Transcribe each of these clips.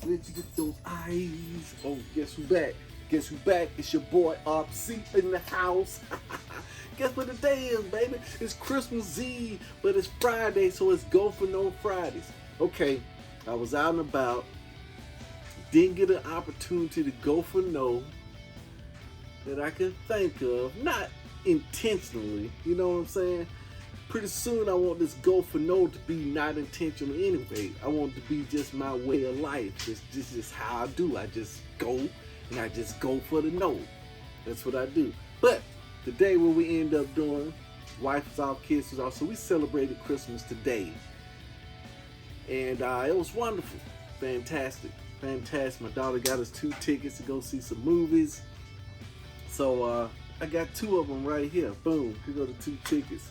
Let you get those eyes. Oh, guess who back? Guess who back? It's your boy RC in the house. Guess what the day is, baby? It's Christmas Eve, but it's Friday, so it's Go For No Fridays. Okay, I was out and about, didn't get an opportunity to go for no that I could think of, not intentionally, you know what I'm saying? Pretty soon I want this go for no to be not intentional anyway. I want it to be just my way of life. This is how I do. I just go and I just go for the no. That's what I do. But today what we end up doing, wife was off, kids was off, so we celebrated Christmas today. And it was wonderful. Fantastic. My daughter got us 2 tickets to go see some movies. So I got 2 of them right here. Boom. Here go the 2 tickets.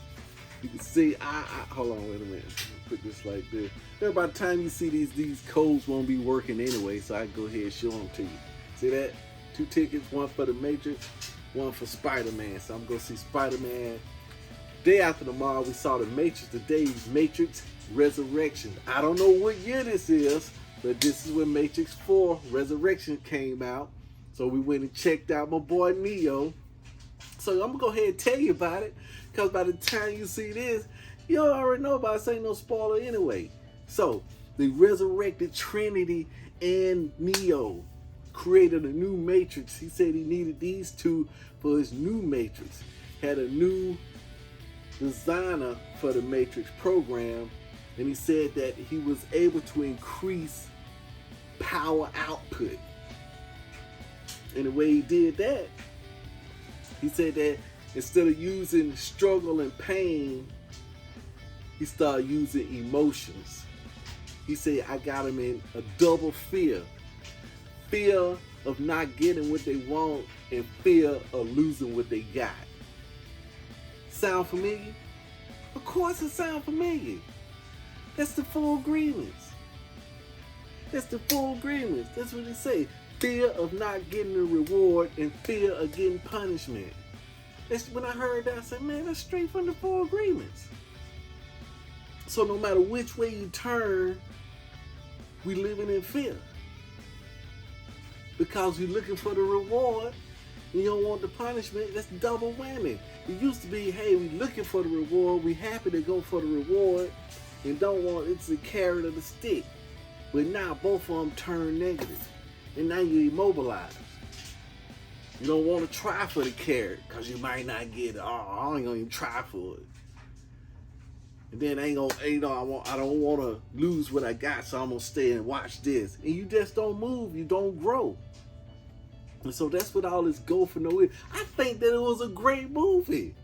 You can see, hold on, wait a minute. Put this like this. Then by the time you see these codes won't be working anyway, so I can go ahead and show them to you. See that? 2 tickets, one for the Matrix, one for Spider-Man. So I'm going to see Spider-Man. Day after tomorrow, we saw the Matrix. Today's Matrix Resurrection. I don't know what year this is, but this is when Matrix 4 Resurrection came out. So we went and checked out my boy Neo. So I'm going to go ahead and tell you about it, because by the time you see this, you already know about it. This ain't no spoiler anyway. So the resurrected Trinity and Neo created a new Matrix. He said he needed these 2 for his new Matrix. Had a new designer for the Matrix program, and he said that he was able to increase power output. And the way he did that, he said that instead of using struggle and pain, he started using emotions. He said, I got him in a double fear. Fear of not getting what they want and fear of losing what they got. Sound familiar? Of course it sounds familiar. That's the 4 agreements. That's the 4 agreements. That's what they say. Fear of not getting the reward and fear of getting punishment. That's when I heard that, I said, man, that's straight from the 4 agreements. So no matter which way you turn, we living in fear. Because you're looking for the reward and you don't want the punishment. That's double whammy. It used to be, hey, we looking for the reward, we happy to go for the reward and don't want, it's the carrot or the stick. But now both of them turn negative. And now you're immobilized. You don't want to try for the carrot because you might not get it. Oh, I ain't gonna even try for it. And then I don't want to lose what I got, so I'm gonna stay and watch this. And you just don't move. You don't grow. And so that's what all this Go For No is. I think that it was a great movie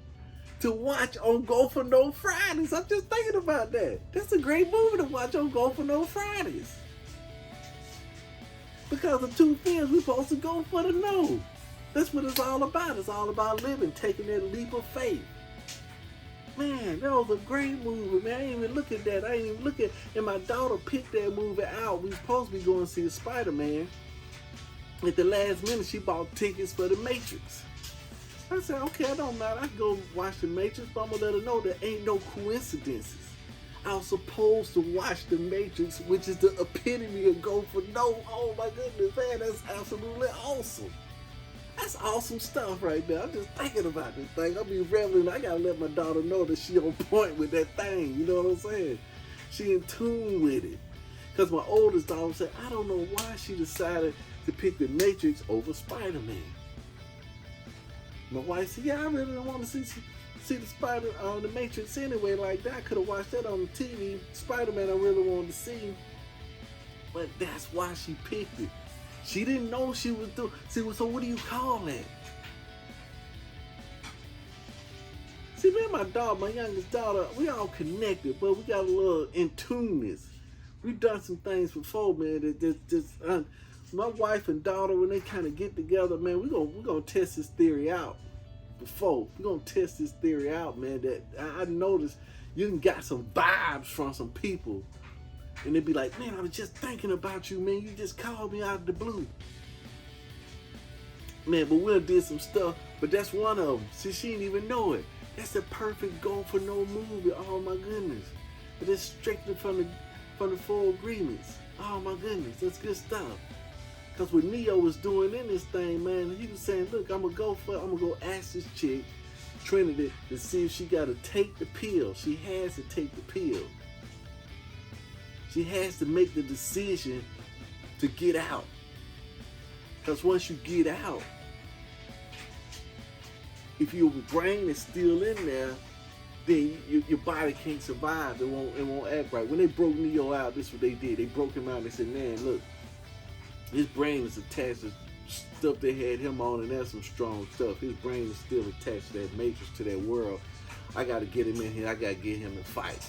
to watch on Go For No Fridays. I'm just thinking about that. That's a great movie to watch on Go For No Fridays. Because the 2 things we're supposed to go for the no. That's what it's all about. It's all about living, taking that leap of faith. Man, that was a great movie, man. I ain't even look at that. I ain't even look at, and my daughter picked that movie out. We were supposed to be going to see the Spider-Man. At the last minute, she bought tickets for the Matrix. I said, okay, it don't matter. I can go watch the Matrix, but I'm going to let her know there ain't no coincidences. I was supposed to watch the Matrix, which is the epitome of Go For No. Oh my goodness, man, that's absolutely awesome. That's awesome stuff right there. I'm just thinking about this thing. I'll be reveling. I gotta let my daughter know that she on point with that thing. You know what I'm saying? She in tune with it. Because my oldest daughter said, I don't know why she decided to pick the Matrix over Spider-Man. My wife said, yeah, I really don't want to see the Matrix anyway like that. I could have watched that on the TV. Spider-Man I really wanted to see. But that's why she picked it. She didn't know she was doing. See, so what do you call that? See, me and my daughter, my youngest daughter, we all connected, but we got a little in-tuneness. We've done some things before, man. My wife and daughter, when they kind of get together, man, we're gonna test this theory out. We're gonna test this theory out, man. That I noticed you done got some vibes from some people. And they'd be like, man, I was just thinking about you, man. You just called me out of the blue. Man, but we did some stuff, but that's one of them. See, she didn't even know it. That's the perfect Go For No movie. Oh my goodness. But it's strictly from the 4 agreements. Oh my goodness, that's good stuff. Cause what Neo was doing in this thing, man, he was saying, look, I'm gonna go ask this chick, Trinity, to see if she gotta take the pill. She has to take the pill. She has to make the decision to get out. Because once you get out, if your brain is still in there, then your body can't survive. It won't act right. When they broke Neo out, this is what they did. They broke him out and they said, man, look, his brain is attached to stuff they had him on, and that's some strong stuff. His brain is still attached to that matrix, to that world. I got to get him in here. I got to get him to fight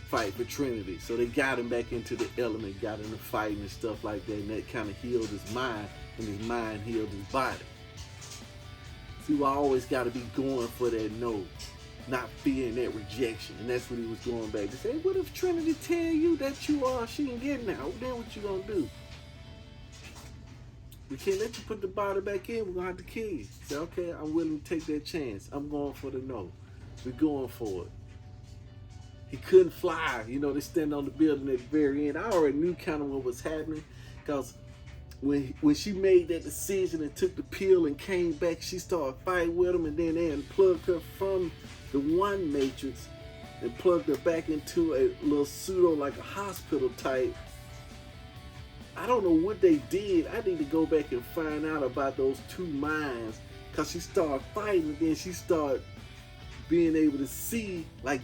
for Trinity. So they got him back into the element, got him to fighting and stuff like that, and that kind of healed his mind, and his mind healed his body. See, I always got to be going for that no, not fearing that rejection. And that's what he was going back to say. What if Trinity tell you that you are, she ain't getting out? Then what you gonna do? We can't let you put the body back in. We're going to have to kill you. Say, okay, I'm willing to take that chance. I'm going for the no. We're going for it. He couldn't fly. You know, they stand on the building at the very end. I already knew kind of what was happening, because when she made that decision and took the pill and came back, she started fighting with him, and then they unplugged her from the one matrix and plugged her back into a little pseudo, like a hospital type. I don't know what they did. I need to go back and find out about those two minds, because she started fighting, and then she started being able to see like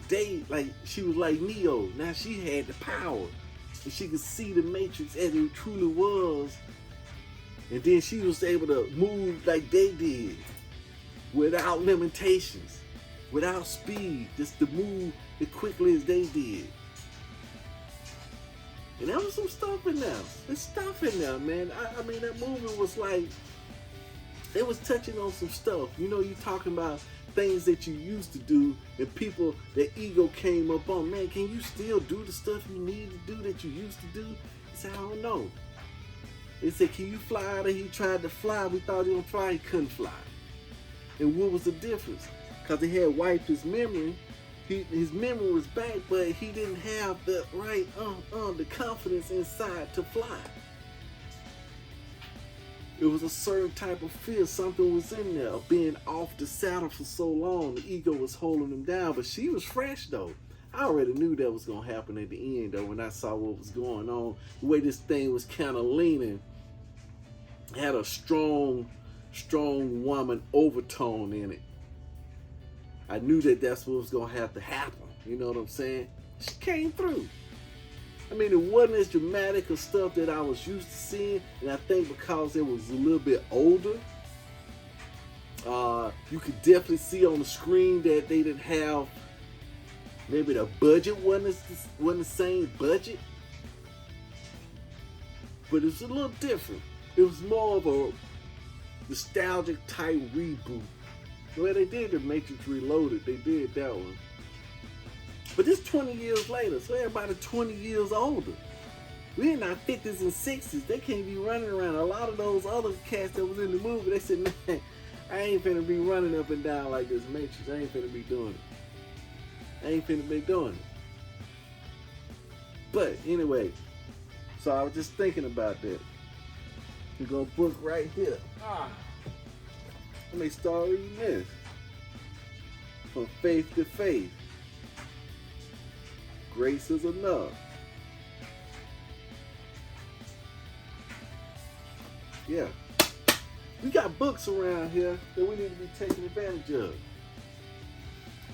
she was like Neo. Now she had the power, and she could see the matrix as it truly was, and then she was able to move like they did, without limitations, without speed, just to move as quickly as they did. And there was some stuff in there. There's stuff in there, man. I mean, that movie was like, it was touching on some stuff. You know, you talking about things that you used to do, and people, their ego came up on, man, can you still do the stuff you need to do that you used to do? He said, I don't know. They said, can you fly out? And he tried to fly. We thought he was going to fly. He couldn't fly. And what was the difference? Because he had wiped his memory. His memory was back, but he didn't have the right, the confidence inside to fly. It was a certain type of fear. Something was in there, being off the saddle for so long. The ego was holding him down, but she was fresh though. I already knew that was gonna happen at the end though. When I saw what was going on, the way this thing was kind of leaning, had a strong woman overtone in it. I knew that that's what was going to have to happen. You know what I'm saying? She came through. I mean, it wasn't as dramatic of stuff that I was used to seeing. And I think because it was a little bit older, you could definitely see on the screen that they didn't have, maybe the budget wasn't the same budget. But it was a little different. It was more of a nostalgic type reboot. Well, they did the Matrix Reloaded. They did that one. But this 20 years later, so everybody 20 years older. We in our 50s and 60s. They can't be running around. A lot of those other cats that was in the movie, they said, man, I ain't finna be running up and down like this Matrix. I ain't finna be doing it. I ain't finna be doing it. But anyway, so I was just thinking about that. We're gonna book right here. Let me start reading this. From faith to faith. Grace is enough. Yeah. We got books around here that we need to be taking advantage of.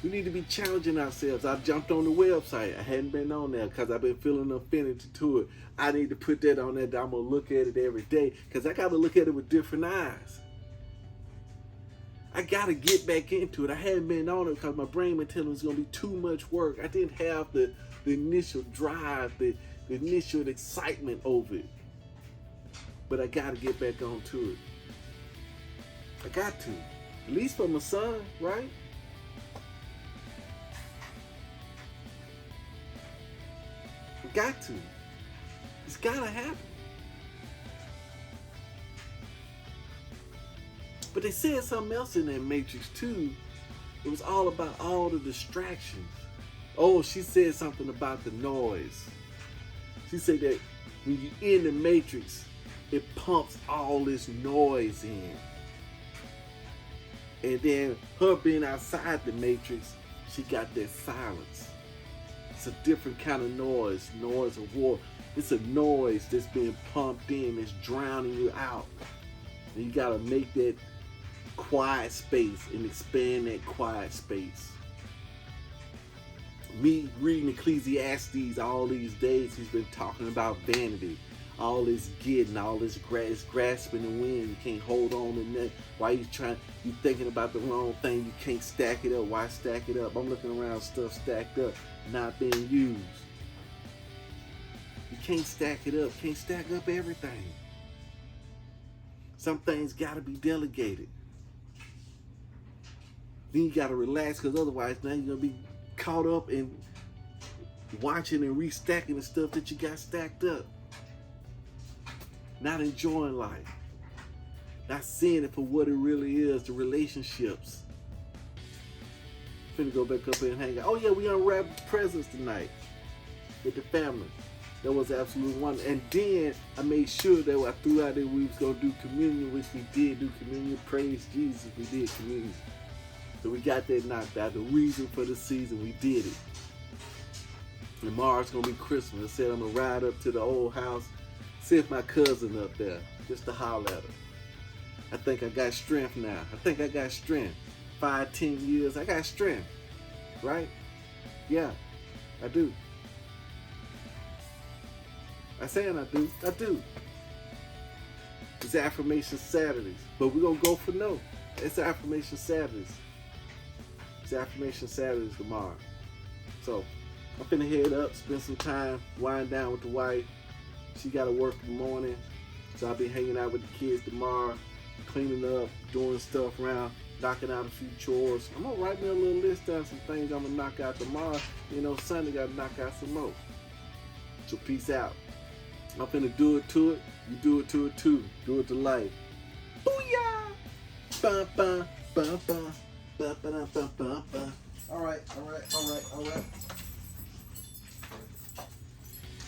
We need to be challenging ourselves. I jumped on the website. I hadn't been on there because I've been feeling affinity to it. I need to put that on there. I'm going to look at it every day because I got to look at it with different eyes. I got to get back into it. I hadn't been on it because my brain been telling me it's going to be too much work. I didn't have the initial drive, the initial excitement over it. But I got to get back onto it. I got to. At least for my son, right? I got to. It's got to happen. But they said something else in that Matrix too. It was all about all the distractions. Oh, she said something about the noise. She said that when you're in the matrix, it pumps all this noise in. And then her being outside the matrix, she got that silence. It's a different kind of noise of war. It's a noise that's being pumped in, that's drowning you out. And you gotta make that quiet space and expand that quiet space. Me reading Ecclesiastes all these days, he's been talking about vanity. All this getting, all this grasping the wind. You can't hold on to nothing. Why you thinking about the wrong thing? You can't stack it up. Why stack it up? I'm looking around, stuff stacked up, not being used. You can't stack it up. Can't stack up everything. Some things gotta be delegated. Then you gotta relax, because otherwise now you're gonna be caught up in watching and restacking the stuff that you got stacked up. Not enjoying life. Not seeing it for what it really is, the relationships. Finna go back up here and hang out. Oh yeah, we unwrapped presents tonight with the family. That was absolute wonder. And then I made sure that I threw out that we was gonna do communion, which we did do communion. Praise Jesus, we did communion. So we got that knocked out. The reason for the season, we did it. Tomorrow's gonna be Christmas. I said I'm gonna ride up to the old house, see if my cousin up there, just to holler at her. I think I got strength now. I think I got strength. 5, 10 years, I got strength, right? Yeah, I do. I'm saying I do. I do. It's Affirmation Saturdays, but we're gonna go for no. It's Affirmation Saturdays. It's Affirmation Saturdays tomorrow. So I'm finna head up, spend some time, wind down with the wife. She gotta work in the morning, so I'll be hanging out with the kids tomorrow, cleaning up, doing stuff around, knocking out a few chores. I'm gonna write me a little list down, some things I'm gonna knock out tomorrow. You know, Sunday gotta knock out some more. So peace out. I'm finna do it to it. You do it to it too. Do it to life. Booyah! Bum, bum, bum, bum. Bum, bum, bum, bum, bum. All right.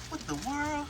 What the world?